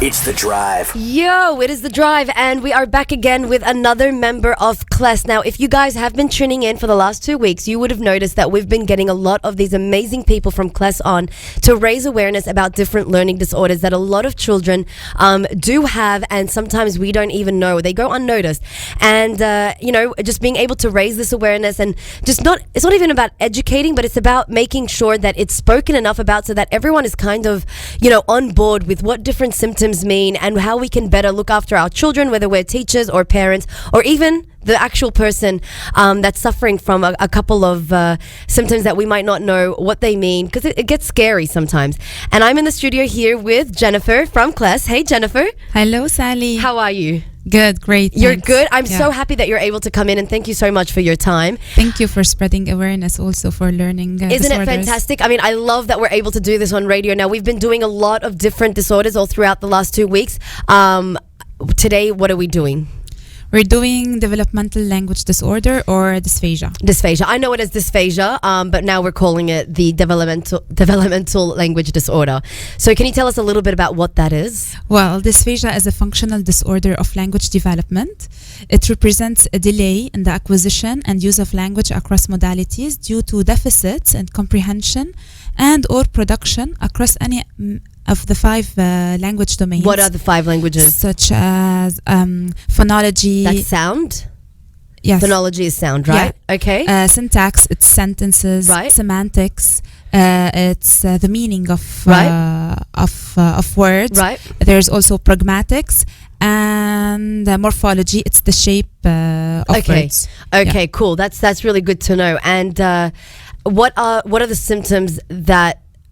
It's The Drive. Yo, it is The Drive, and we are back again with another member of CLES. Now, if you guys have been tuning in for the last 2 weeks, you would have noticed that we've been getting a lot of these amazing people from CLES on to raise awareness about different learning disorders that a lot of children do have, and sometimes we don't even know. They go unnoticed. And, just being able to raise this awareness and it's not even about educating, but it's about making sure that it's spoken enough about so that everyone is kind of, on board with what different symptoms mean and how we can better look after our children, whether we're teachers or parents or even the actual person that's suffering from a couple of symptoms that we might not know what they mean, because it gets scary sometimes. And I'm in the studio here with Jennifer from CLES. Hey, Jennifer. Hello, Sally. How are you? Good, great. You're good? I'm so happy that you're able to come in, and thank you so much for your time. Thank you for spreading awareness also for learning disorders. Isn't it fantastic? I mean, I love that we're able to do this on radio. Now, we've been doing a lot of different disorders all throughout the last 2 weeks. Today, what are we doing? We're doing developmental language disorder or dysphagia. Dysphagia. I know it as dysphagia, but now we're calling it the developmental language disorder. So can you tell us a little bit about what that is? Well, dysphagia is a functional disorder of language development. It represents a delay in the acquisition and use of language across modalities due to deficits in comprehension and or production across any of the 5 language domains. What are the 5 languages? Such as phonology. That's sound? Yes. Phonology is sound, right? Yeah. Okay. Syntax, it's sentences. Right. Semantics, it's the meaning of words. Right. There's also pragmatics. And morphology, it's the shape of words. Okay, cool. That's really good to know. And what are the symptoms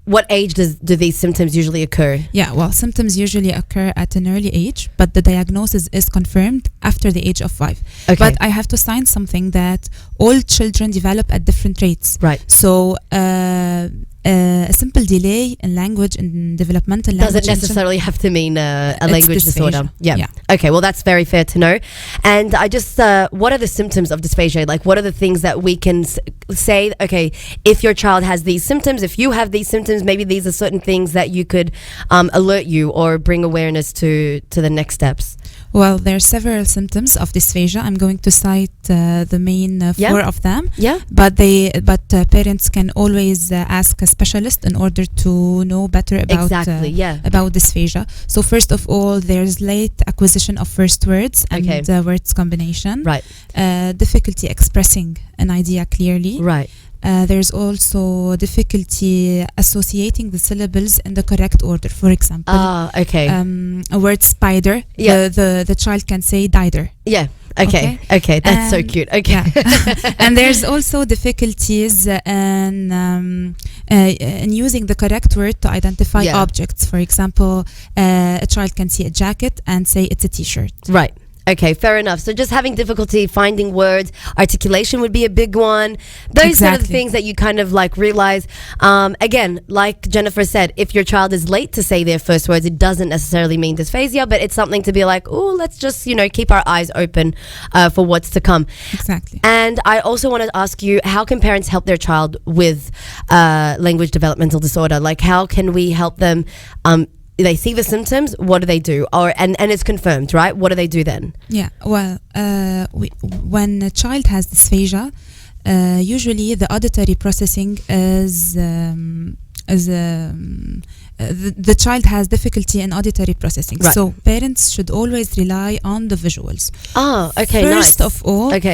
what age do these symptoms usually occur? Yeah, well, symptoms usually occur at an early age, but the diagnosis is confirmed after the age of 5. Okay. But I have to sign something that all children develop at different rates. Right. So a simple delay in language and developmental language doesn't necessarily have to mean a language disorder. Yeah. Okay, well, that's very fair to know. And I just, what are the symptoms of dysphagia? Like, what are the things that we can say, okay, if your child has these symptoms, if you have these symptoms, maybe these are certain things that you could alert you or bring awareness to the next steps? Well, there are several symptoms of dysphagia. I'm going to cite the main 4 of them. Yeah. But parents can always ask a specialist in order to know better about about dysphagia. So first of all, there's late acquisition of first words and words combination. Right. Difficulty expressing an idea clearly. Right. There's also difficulty associating the syllables in the correct order. For example, a word spider, the child can say dider. Yeah. Okay. That's so cute. Okay. Yeah. And there's also difficulties in using the correct word to identify objects. For example, a child can see a jacket and say it's a t-shirt. Right. Okay, fair enough. So just having difficulty finding words, articulation would be a big one. Those are the things that you kind of like realize. Again, like Jennifer said, if your child is late to say their first words, it doesn't necessarily mean dysphagia, but it's something to be like, oh, let's just, keep our eyes open for what's to come. Exactly. And I also want to ask you, how can parents help their child with language developmental disorder? Like, how can we help them they see the symptoms, what do they do? And it's confirmed, right? What do they do then? Yeah, well, when a child has dysphagia, usually the auditory processing is the child has difficulty in auditory processing. Right. So parents should always rely on the visuals.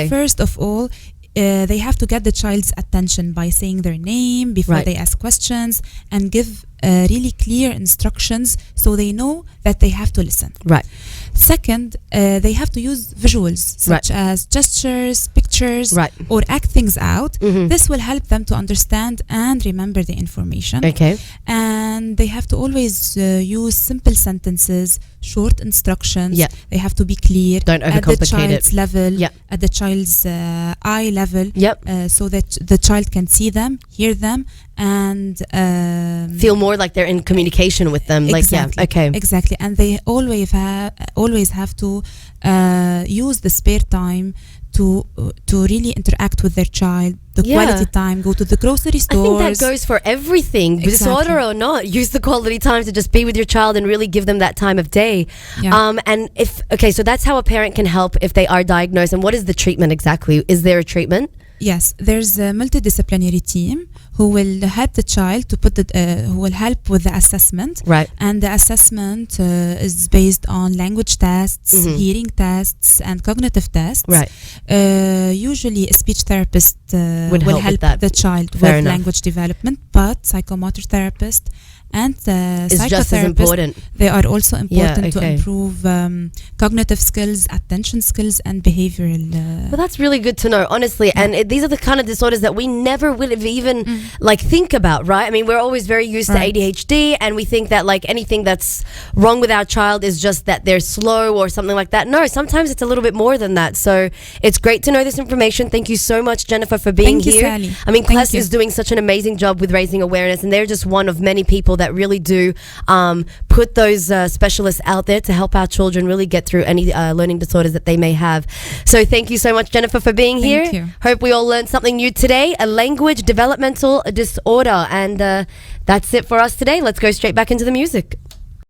First of all, they have to get the child's attention by saying their name before they ask questions and give really clear instructions so they know that they have to listen. Right. Second, they have to use visuals such as gestures, pictures, or act things out. Mm-hmm. This will help them to understand and remember the information. Okay. And they have to always use simple sentences, short instructions. Yeah. They have to be clear. Don't overcomplicate at the child's level, at the child's eye level, so that the child can see them, hear them, and feel more like they're in communication with them. Exactly. And they always have to use the spare time to really interact with their child, the quality time, go to the grocery stores. I think that goes for everything, disorder or not. Use the quality time to just be with your child and really give them that time of day. And so that's how a parent can help if they are diagnosed. And what is the treatment exactly? Is there a treatment? Yes, there's a multidisciplinary team who will help the child to who will help with the assessment. Right. And the assessment is based on language tests, hearing tests, and cognitive tests. Right. Usually a speech therapist will help the child with language development, but psychomotor therapist and it's just as important. They are also important to improve cognitive skills, attention skills, and behavioral. Well, that's really good to know, honestly. And these are the kind of disorders that we never would have even think about, right? I mean, we're always very used to ADHD, and we think that anything that's wrong with our child is just that they're slow or something like that. No, sometimes it's a little bit more than that. So it's great to know this information. Thank you so much, Jennifer, for being here. Sally. I mean, CLES is doing such an amazing job with raising awareness, and they're just one of many people that really do put those specialists out there to help our children really get through any learning disorders that they may have. So thank you so much, Jennifer, for being here. Thank you. Hope we all learned something new today, a language developmental disorder. And that's it for us today. Let's go straight back into the music.